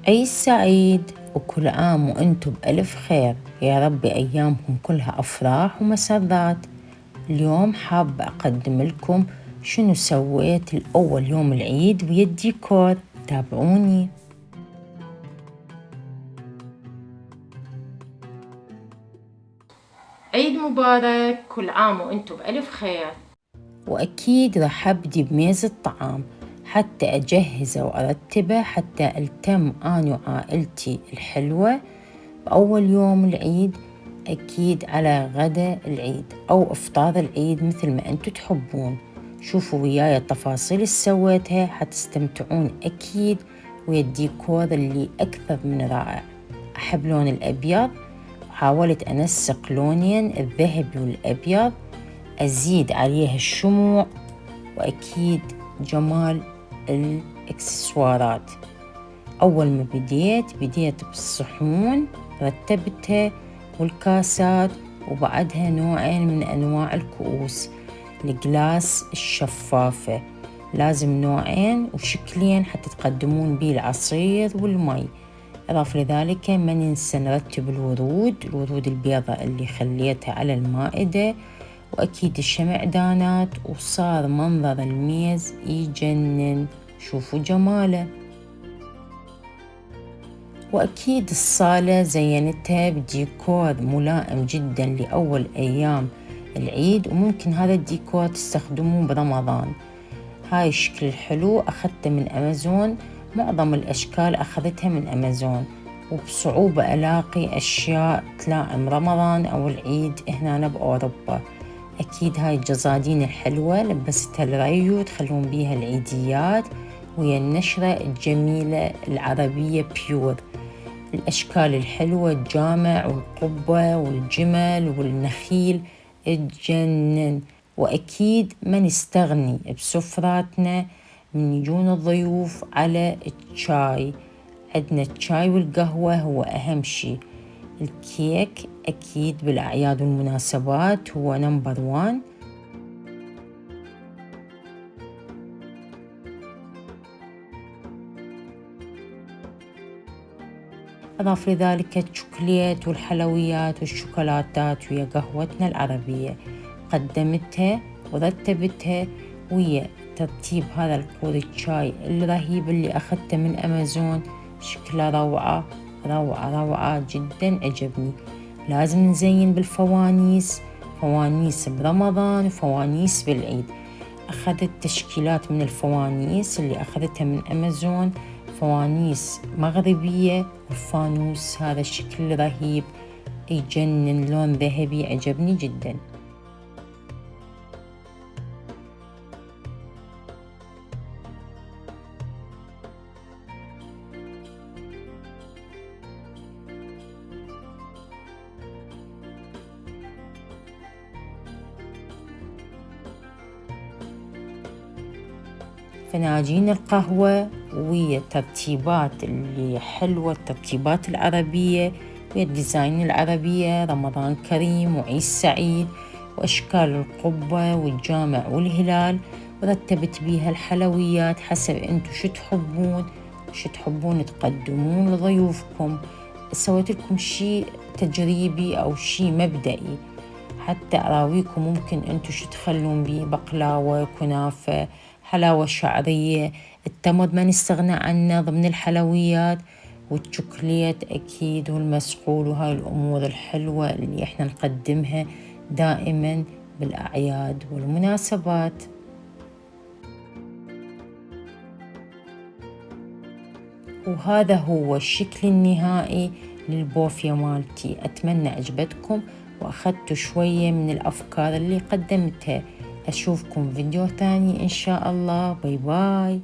عيد سعيد وكل عام وانتم بألف خير. يا رب أيامكم كلها أفراح ومسرات. اليوم حابة أقدم لكم شنو سويت الأول يوم العيد ويا الديكور. تابعوني. عيد مبارك، كل عام وانتم بألف خير. وأكيد راح أبدي بميز الطعام حتى أجهزه وأرتبه، حتى ألتم أنا وعائلتي الحلوة بأول يوم العيد. أكيد على غدا العيد أو إفطار العيد مثل ما أنتوا تحبون. شوفوا وياي التفاصيل اللي سويتها، حتستمتعون أكيد ويا الديكور اللي أكثر من رائع. أحب لون الأبيض، حاولت أنسق لونين الذهبي والأبيض، أزيد عليها الشموع وأكيد جمال الإكسسوارات. أول ما بديت بالصحون رتبتها والكاسات، وبعدها نوعين من أنواع الكؤوس، الجلاس الشفافة، لازم نوعين وشكلين حتى تقدمون بيه العصير والمي. إضافة لذلك ما ننسى نرتب الورود البيضاء اللي خليتها على المائدة، وأكيد الشمعدانات، وصار منظر الميز يجنن. شوفوا جماله. وأكيد الصالة زينتها بديكور ملائم جدا لأول أيام العيد، وممكن هذا الديكور تستخدموه برمضان. هاي الشكل الحلو أخذته من أمازون، معظم الأشكال أخذتها من أمازون، وبصعوبة ألاقي أشياء تلائم رمضان أو العيد هنا بأوروبا. أكيد هاي الجزادين الحلوة لبستها الريو تخلون بيها العيديات، ويا النشرة الجميلة العربية بيور. الأشكال الحلوة، الجامع والقبة والجمل والنخيل تجنن. وأكيد ما نستغني بسفراتنا من يجون الضيوف على الشاي. عندنا الشاي والقهوة هو أهم شي. الكيك أكيد بالأعياد والمناسبات هو نمبر 1. أضاف لذلك الشوكولات والحلويات والشوكولاتات ويا قهوتنا العربية. قدمتها ورتبتها ويا ترتيب هذا القور الشاي الرهيب اللي أخذته من أمازون. شكله روعة روعة روعة جدا، عجبني. لازم نزين بالفوانيس، فوانيس برمضان وفوانيس بالعيد. أخذت تشكيلات من الفوانيس اللي أخذتها من أمازون، فوانيس مغربية والفانوس هذا الشكل رهيب يجنن، لون ذهبي عجبني جدا. فناجين القهوة ويا الترتيبات اللي حلوة، الترتيبات العربية ويا الديزاين العربية. رمضان كريم وعيد سعيد، وأشكال القبة والجامع والهلال، ورتبت بيها الحلويات حسب انتو شو تحبون تقدمون لضيوفكم. سويت لكم شي تجريبي أو شي مبدئي حتى أراويكم ممكن انتو شو تخلون بيه، بقلاوة، كنافة، حلاوة شعرية. التمر ما نستغنى عنه ضمن الحلويات، والشوكولات أكيد والمسقول، وهاي الأمور الحلوة اللي إحنا نقدمها دائما بالأعياد والمناسبات. وهذا هو الشكل النهائي للبوفية مالتي. أتمنى عجبتكم وأخذتوا شوية من الأفكار اللي قدمتها. أشوفكم فيديو ثاني إن شاء الله. باي باي.